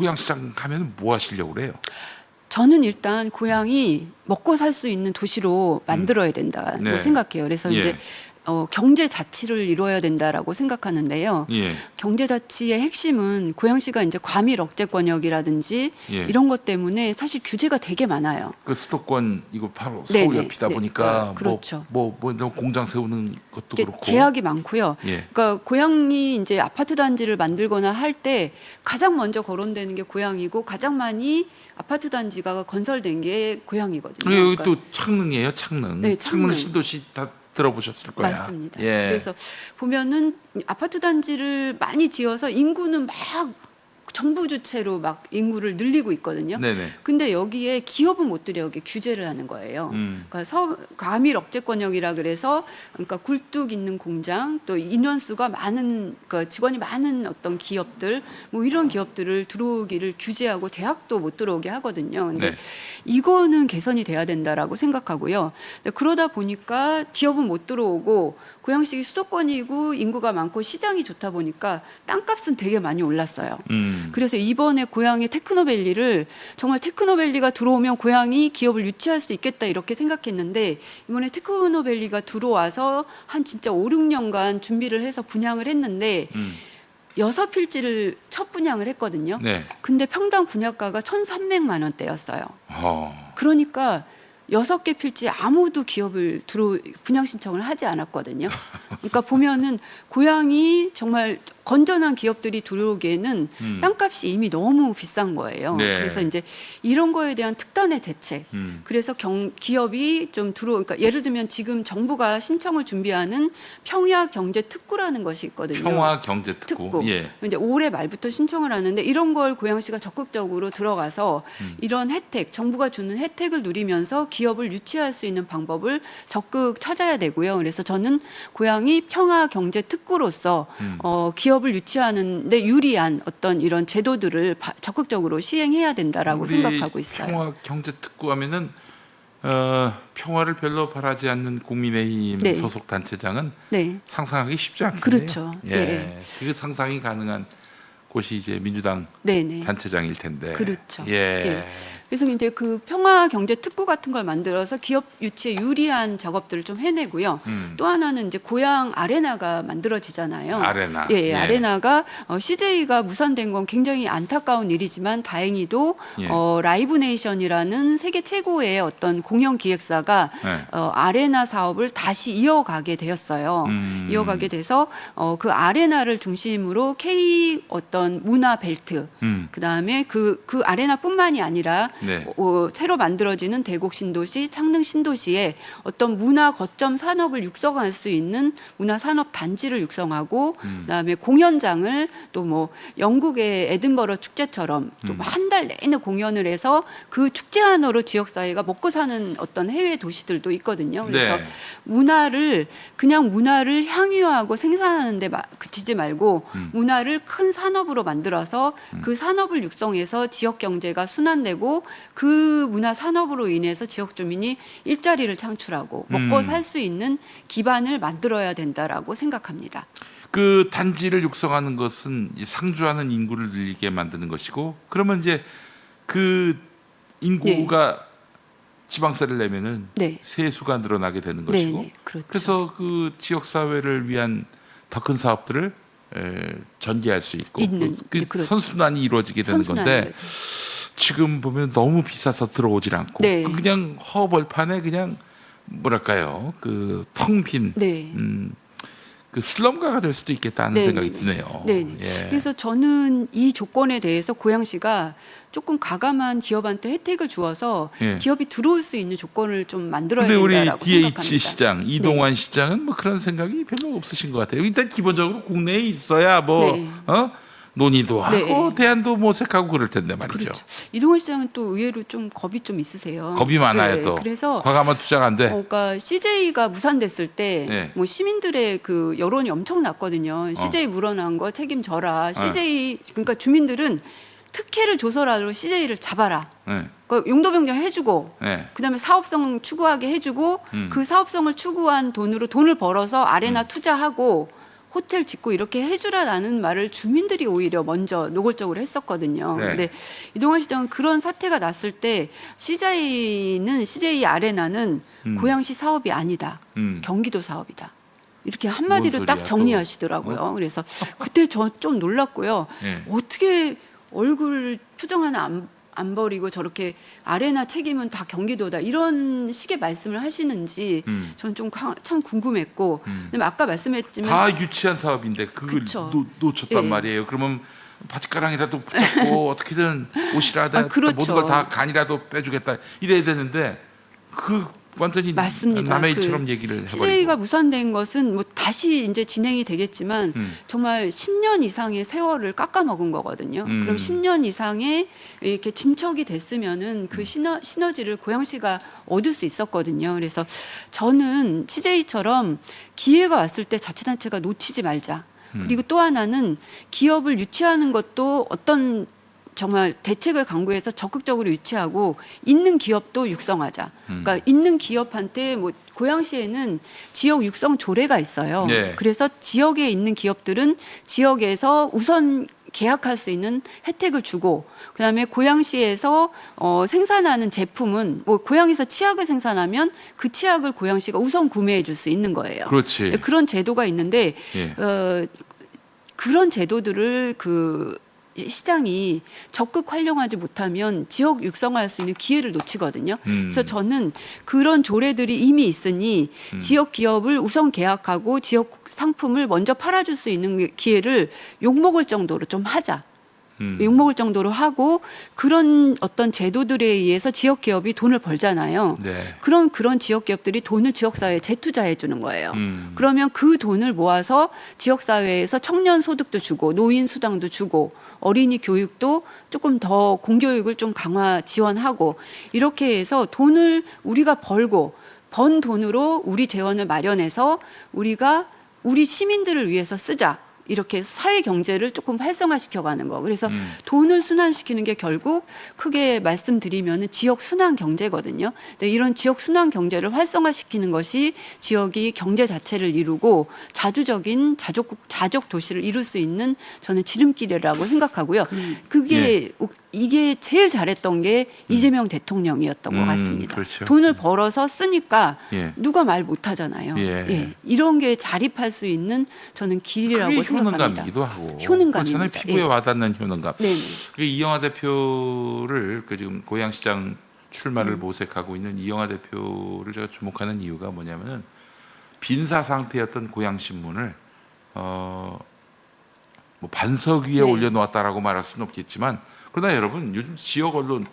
고양시장 가면 뭐 하시려고 그래요? 저는 일단 고향이 먹고 살 수 있는 도시로 만들어야 된다고 네. 생각해요. 그래서 예. 이제 경제 자치를 이루어야 된다라고 생각하는데요. 예. 경제 자치의 핵심은 고양시가 이제 과밀 억제 권역이라든지 예. 이런 것 때문에 사실 규제가 되게 많아요. 그 수도권 이거 바로 서울 네네. 옆이다 네. 보니까 그렇죠. 뭐 공장 세우는 것도 이게 그렇고 제약이 많고요. 예. 그러니까 고양이 이제 아파트 단지를 만들거나 할 때 가장 먼저 거론되는 게 고양이고 가장 많이 아파트 단지가 건설된 게 고양이거든요. 여기 그러니까 또 창릉이에요, 창릉. 네, 창릉. 신도시 다 들어보셨을 거야. 맞습니다. 예. 그래서 보면은 아파트 단지를 많이 지어서 인구는 막 정부 주체로 막 인구를 늘리고 있거든요. 네네. 근데 여기에 기업은 못 들여오게 규제를 하는 거예요. 그러니까 과밀 억제권역이라 그래서 그러니까 굴뚝 있는 공장 또 인원수가 많은 그러니까 직원이 많은 어떤 기업들 뭐 이런 기업들을 들어오기를 규제하고 대학도 못 들어오게 하거든요. 근데 네. 이거는 개선이 돼야 된다라고 생각하고요. 근데 그러다 보니까 기업은 못 들어오고 고양시기 수도권이고 인구가 많고 시장이 좋다 보니까 땅값은 되게 많이 올랐어요. 그래서 이번에 고양이 테크노밸리를 정말 테크노밸리가 들어오면 고양이 기업을 유치할 수 있겠다 이렇게 생각했는데 이번에 테크노밸리가 들어와서 한 진짜 5, 6년간 준비를 해서 분양을 했는데 6필지를 첫 분양을 했거든요. 네. 근데 평당 분양가가 1,300만 원대였어요. 그러니까 6개 필지 아무도 기업을 분양 신청을 하지 않았거든요. 그러니까 보면은 고양이 정말 건전한 기업들이 들어오기에는 땅값이 이미 너무 비싼 거예요. 네. 그래서 이제 이런 거에 대한 특단의 대책. 그래서 기업이 좀 그러니까 예를 들면 지금 정부가 신청을 준비하는 평화경제특구라는 것이 있거든요. 평화경제특구. 예. 이제 올해 말부터 신청을 하는데 이런 걸 고양시가 적극적으로 들어가서 이런 혜택, 정부가 주는 혜택을 누리면서 기업을 유치할 수 있는 방법을 적극 찾아야 되고요. 그래서 저는 고양이 평화경제특구로서 기업을 유치하는데 유리한 어떤 이런 제도들을 적극적으로 시행해야 된다라고 생각하고 있어요. 평화경제특구 하면은 평화를 별로 바라지 않는 국민의힘 네. 소속 단체장은 네, 상상하기 쉽지 않겠네요. 그렇죠. 예. 네. 그 상상이 가능한 곳이 이제 민주당 네네. 단체장일 텐데. 그렇죠. 예. 예. 그래서 이제 그 평화 경제 특구 같은 걸 만들어서 기업 유치에 유리한 작업들을 좀 해내고요. 또 하나는 이제 고양 아레나가 만들어지잖아요. 아레나. 예, 예. 아레나가 CJ가 무산된 건 굉장히 안타까운 일이지만 다행히도 예. 라이브 네이션이라는 세계 최고의 어떤 공연 기획사가 네. 아레나 사업을 다시 이어가게 되었어요. 이어가게 돼서 그 아레나를 중심으로 K 어떤 문화 벨트, 그다음에 그 아레나뿐만이 아니라 네. 새로 만들어지는 대곡 신도시, 창릉 신도시에 어떤 문화 거점 산업을 육성할 수 있는 문화 산업 단지를 육성하고 그다음에 공연장을 또 뭐 영국의 에든버러 축제처럼 또 한 달 내내 공연을 해서 그 축제 하나로 지역 사회가 먹고 사는 어떤 해외 도시들도 있거든요. 그래서 네. 문화를 향유하고 생산하는데 그치지 말고 문화를 큰 산업으로 만들어서 그 산업을 육성해서 지역 경제가 순환되고 그 문화 산업으로 인해서 지역 주민이 일자리를 창출하고 먹고 살 수 있는 기반을 만들어야 된다라고 생각합니다. 그 단지를 육성하는 것은 이 상주하는 인구를 늘리게 만드는 것이고, 그러면 이제 그 인구가 지방세를 내면은 네. 세수가 늘어나게 되는 것이고, 네, 그렇죠. 그래서 그 지역 사회를 위한 더 큰 사업들을 전개할 수 있고 그렇죠. 선순환이 이루어지게 되는 건데, 선순환이죠. 지금 보면 너무 비싸서 들어오질 않고 네. 그냥 허벌판에 그냥 뭐랄까요, 그 텅 빈 네. 그 슬럼가가 될 수도 있겠다는 네, 생각이 네, 드네요. 네. 예. 그래서 저는 이 조건에 대해서 고양시가 조금 가감한 기업한테 혜택을 주어서 예. 기업이 들어올 수 있는 조건을 좀 만들어야 근데 우리 된다라고 DH 생각합니다. 시장 이동환 시장은 뭐 그런 생각이 별로 없으신 것 같아요. 일단 기본적으로 국내에 있어야 뭐 네. 논의도 하고 네. 대안도 모색하고 그럴 텐데 말이죠. 그렇죠. 이동환 시장은 또 의외로 좀 겁이 좀 있으세요. 겁이 많아요. 네, 또 그래서 과감한 투자가 안 돼. 그러니까 CJ가 무산됐을 때 네. 뭐 시민들의 그 여론이 엄청 났거든요. CJ 물어난 거 책임져라. CJ 그러니까 주민들은 특혜를 줘서라도 CJ를 잡아라. 네. 그 용도 변경 해주고 네. 그다음에 사업성 추구하게 해주고 그 사업성을 추구한 돈으로 돈을 벌어서 아레나 투자하고 호텔 짓고 이렇게 해주라라는 말을 주민들이 오히려 먼저 노골적으로 했었거든요. 네. 근데 이동환 시장은 그런 사태가 났을 때 CJ 아레나는 고양시 사업이 아니다. 경기도 사업이다. 이렇게 한마디로 뭔 딱 소리야, 정리하시더라고요. 그래서 그때 저 좀 놀랐고요. 예. 어떻게 얼굴 표정 하나 안 버리고 저렇게 아레나 책임은 다 경기도다 이런 식의 말씀을 하시는지 저는 좀 참 궁금했고 근데 아까 말씀했지만 다 유치한 사업인데 그걸 그쵸. 놓쳤단 예. 말이에요. 그러면 바짓가랑이라도 붙잡고 어떻게든 옷이라도 아, 그렇죠. 모든 걸 다 간이라도 빼주겠다 이래야 되는데 그 완전히 맞습니다. 남의 일처럼 얘기를 해버리고. CJ가 무산된 것은 뭐 다시 이제 진행이 되겠지만 정말 10년 이상의 세월을 깎아먹은 거거든요. 그럼 10년 이상의 이렇게 진척이 됐으면은 그 시너지를 고양시가 얻을 수 있었거든요. 그래서 저는 CJ처럼 기회가 왔을 때 자치단체가 놓치지 말자. 그리고 또 하나는 기업을 유치하는 것도 어떤 정말 대책을 강구해서 적극적으로 유치하고 있는 기업도 육성하자. 그러니까 있는 기업한테 뭐 고양시에는 지역 육성 조례가 있어요. 네. 그래서 지역에 있는 기업들은 지역에서 우선 계약할 수 있는 혜택을 주고 그다음에 고양시에서 생산하는 제품은 뭐 고양시에서 치약을 생산하면 그 치약을 고양시가 우선 구매해 줄 수 있는 거예요. 그렇지. 그런 제도가 있는데 예. 그런 제도들을 그 시장이 적극 활용하지 못하면 지역 육성할 수 있는 기회를 놓치거든요. 그래서 저는 그런 조례들이 이미 있으니 지역 기업을 우선 계약하고 지역 상품을 먼저 팔아줄 수 있는 기회를 욕먹을 정도로 좀 하자. 욕먹을 정도로 하고 그런 어떤 제도들에 의해서 지역 기업이 돈을 벌잖아요. 네. 그런 지역 기업들이 돈을 지역 사회에 재투자해 주는 거예요. 그러면 그 돈을 모아서 지역 사회에서 청년 소득도 주고 노인 수당도 주고 어린이 교육도 조금 더 공교육을 좀 강화 지원하고 이렇게 해서 돈을 우리가 벌고 번 돈으로 우리 재원을 마련해서 우리가 우리 시민들을 위해서 쓰자. 이렇게 사회 경제를 조금 활성화시켜가는 거. 그래서 돈을 순환시키는 게 결국 크게 말씀드리면은 지역 순환 경제거든요. 근데 이런 지역 순환 경제를 활성화시키는 것이 지역이 경제 자체를 이루고 자주적인 자족 도시를 이룰 수 있는 저는 지름길이라고 생각하고요. 그게 이게 제일 잘했던 게 이재명 대통령이었던 것 같습니다. 그렇죠. 돈을 벌어서 쓰니까 예. 누가 말 못하잖아요. 예. 이런 게 자립할 수 있는 저는 길이라고 그게 생각합니다. 효능감이기도 하고. 효능감입니다. 저는 피부에 예. 와닿는 효능감. 네네. 이영하 대표를 지금 고양시장 출마를 모색하고 있는 이영하 대표를 제가 주목하는 이유가 뭐냐면은 빈사 상태였던 고양신문을 뭐 반석 위에 네. 올려놓았다라고 말할 수는 없겠지만 그러나 여러분 요즘 지역 언론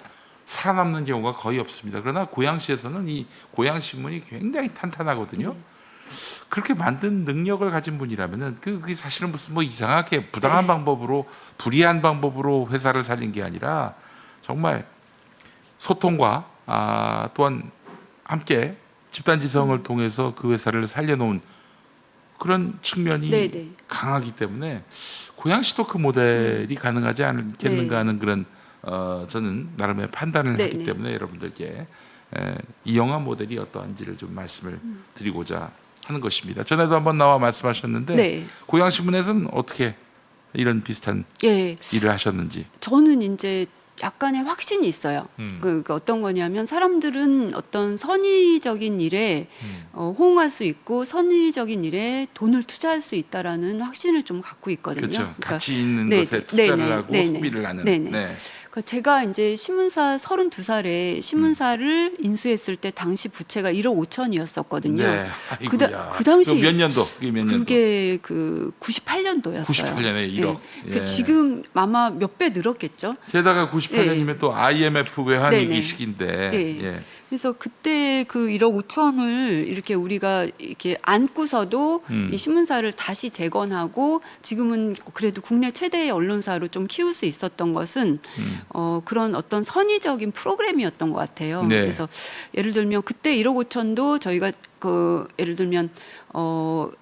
살아남는 경우가 거의 없습니다. 그러나 고양시에서는 이 고양신문이 굉장히 탄탄하거든요. 그렇게 만든 능력을 가진 분이라면은 그게 사실은 무슨 뭐 이상하게 부당한 방법으로 불이한 방법으로 회사를 살린 게 아니라 정말 소통과 또한 함께 집단지성을 통해서 그 회사를 살려놓은 그런 측면이 네네. 강하기 때문에 고양시도 그 모델이 가능하지 않겠는가 네. 하는 그런 저는 나름의 판단을 네네. 했기 때문에 여러분들께 이영하 모델이 어떠한지를 좀 말씀을 드리고자 하는 것입니다. 전에도 한번 나와 말씀하셨는데 네. 고양신문에서는 어떻게 이런 비슷한 예. 일을 하셨는지. 저는 이제 약간의 확신이 있어요. 그러니까 어떤 거냐면 사람들은 어떤 선의적인 일에 호응할 수 있고 선의적인 일에 돈을 투자할 수 있다라는 확신을 좀 갖고 있거든요. 그렇죠. 그러니까 가치 있는 네, 것에 네, 투자를 네, 하고 네, 소비를 하는. 네, 네. 그러니까 제가 이제 신문사 32살에 신문사를 인수했을 때 당시 부채가 1억 5천이었었거든요. 네. 그 당시 몇 년도? 그게 몇 년도? 그게 그 98년도였어요. 98년에 1억. 예. 지금 아마 몇 배 늘었겠죠. 게다가 98년이면 또 IMF 외환위기 네네. 시기인데. 예. 예. 그래서 그때 그 1억 5천을 이렇게 우리가 이렇게 안고서도 이 신문사를 다시 재건하고 지금은 그래도 국내 최대의 언론사로 좀 키울 수 있었던 것은 그런 어떤 선의적인 프로그램이었던 것 같아요. 네. 그래서 예를 들면 그때 1억 5천도 저희가 그 예를 들면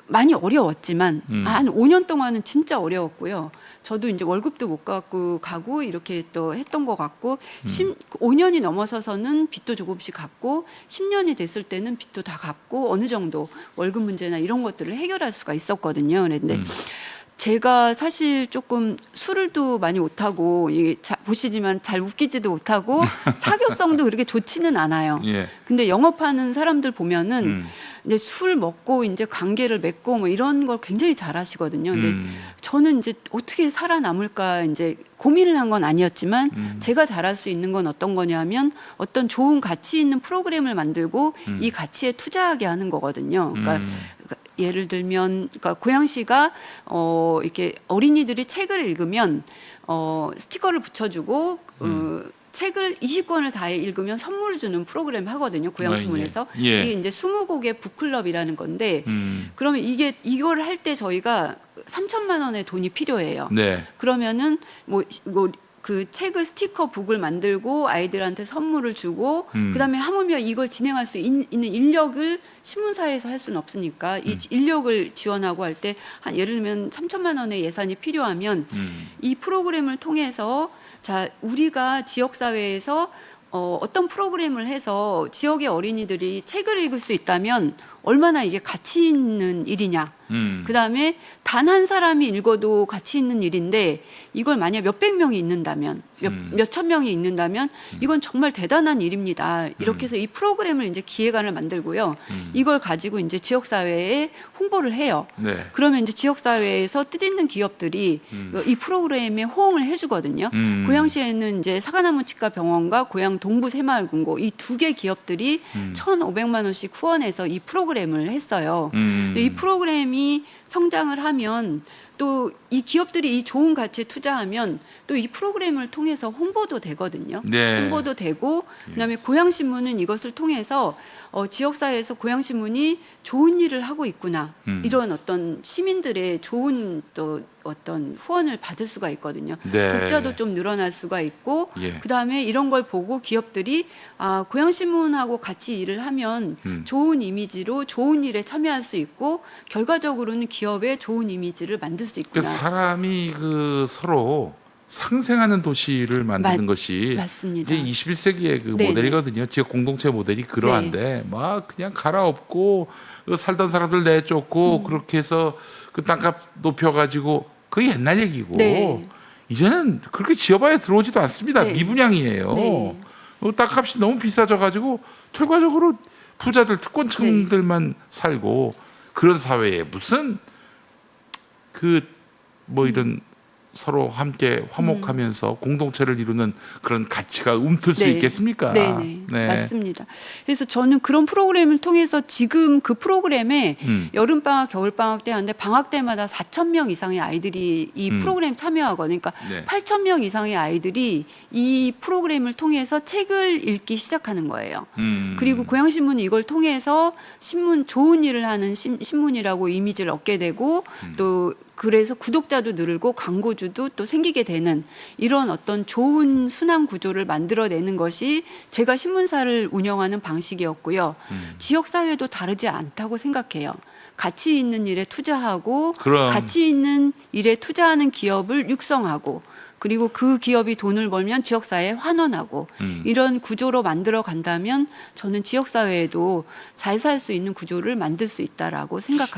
많이 어려웠지만 한 5년 동안은 진짜 어려웠고요. 저도 이제 월급도 못 갖고 가고 이렇게 또 했던 것 같고 5년이 넘어서서는 빚도 조금씩 갚고 10년이 됐을 때는 빚도 다 갚고 어느 정도 월급 문제나 이런 것들을 해결할 수가 있었거든요. 그런데 제가 사실 조금 술을도 많이 못하고 보시지만 잘 웃기지도 못하고 사교성도 그렇게 좋지는 않아요. 예. 근데 영업하는 사람들 보면은 이제 술 먹고 이제 관계를 맺고 뭐 이런 걸 굉장히 잘하시거든요. 근데 저는 이제 어떻게 살아남을까 이제 고민을 한 건 아니었지만 제가 잘할 수 있는 건 어떤 거냐면 어떤 좋은 가치 있는 프로그램을 만들고 이 가치에 투자하게 하는 거거든요. 그러니까 예를 들면, 그러니까 고양시가 이렇게 어린이들이 책을 읽으면 스티커를 붙여주고 책을 20권을 다 읽으면 선물을 주는 프로그램 하거든요. 고양신문에서. 예. 예. 이게 이제 20곡의 북클럽이라는 건데 그러면 이걸 할 때 저희가 3천만 원의 돈이 필요해요. 네. 그러면은 그 책을 스티커 북을 만들고 아이들한테 선물을 주고 그다음에 하물며 이걸 진행할 수 있는 인력을 신문사에서 할 수는 없으니까 이 인력을 지원하고 할 때 한 예를 들면 3천만 원의 예산이 필요하면 이 프로그램을 통해서 자 우리가 지역 사회에서 어떤 프로그램을 해서 지역의 어린이들이 책을 읽을 수 있다면 얼마나 이게 가치 있는 일이냐. 그다음에 단 한 사람이 읽어도 가치 있는 일인데 이걸 만약 몇백 명이 읽는다면 몇천 명이 읽는다면 이건 정말 대단한 일입니다. 이렇게 해서 이 프로그램을 이제 기획안을 만들고요. 이걸 가지고 이제 지역 사회에 홍보를 해요. 네. 그러면 이제 지역 사회에서 뜻있는 기업들이 이 프로그램에 호응을 해주거든요. 고양시에는 이제 사과나무 치과 병원과 고양 동부 새마을금고 이 두 개 기업들이 1,500만 원씩 후원해서 이 프로그램을 했어요. 이 프로그램이 성장을 하면 또 이 기업들이 이 좋은 가치에 투자하면 또 이 프로그램을 통해서 홍보도 되거든요. 네. 홍보도 되고 그다음에 고양신문은 이것을 통해서 지역사회에서 고양신문이 좋은 일을 하고 있구나 이런 어떤 시민들의 좋은 또 어떤 후원을 받을 수가 있거든요. 네. 독자도 좀 늘어날 수가 있고 예. 그다음에 이런 걸 보고 기업들이 고양신문하고 같이 일을 하면 좋은 이미지로 좋은 일에 참여할 수 있고 결과적으로는 기업의 좋은 이미지를 만들 수 그 있구나. 사람이 서로 상생하는 도시를 만드는 것이 맞습니다. 이제 21세기의 그 네네. 모델이거든요. 지역 공동체 모델이 그러한데 막 그냥 갈아엎고 살던 사람들 내쫓고 그렇게 해서 그 땅값 높여가지고 그게 옛날 얘기고 네. 이제는 그렇게 지어봐야 들어오지도 않습니다. 네. 미분양이에요. 네. 땅값이 너무 비싸져가지고 결과적으로 부자들 특권층들만 살고 그런 사회에 무슨 이런 서로 함께 화목하면서 공동체를 이루는 그런 가치가 움틀 수 네. 있겠습니까? 네네. 네. 맞습니다. 그래서 저는 그런 프로그램을 통해서 지금 그 프로그램에 여름방학, 겨울방학 때 하는데 방학 때마다 4,000명 이상의 아이들이 이 프로그램 참여하거든요. 그러니까 네. 8,000명 이상의 아이들이 이 프로그램을 통해서 책을 읽기 시작하는 거예요. 그리고 고양신문이 이걸 통해서 좋은 일을 하는 신문이라고 이미지를 얻게 되고 또 그래서 구독자도 늘고 광고주도 또 생기게 되는 이런 어떤 좋은 순환 구조를 만들어내는 것이 제가 신문사를 운영하는 방식이었고요. 지역사회도 다르지 않다고 생각해요. 가치 있는 일에 투자하고 그럼. 가치 있는 일에 투자하는 기업을 육성하고 그리고 그 기업이 돈을 벌면 지역사회에 환원하고 이런 구조로 만들어 간다면 저는 지역사회에도 잘 살 수 있는 구조를 만들 수 있다라고 생각합니다.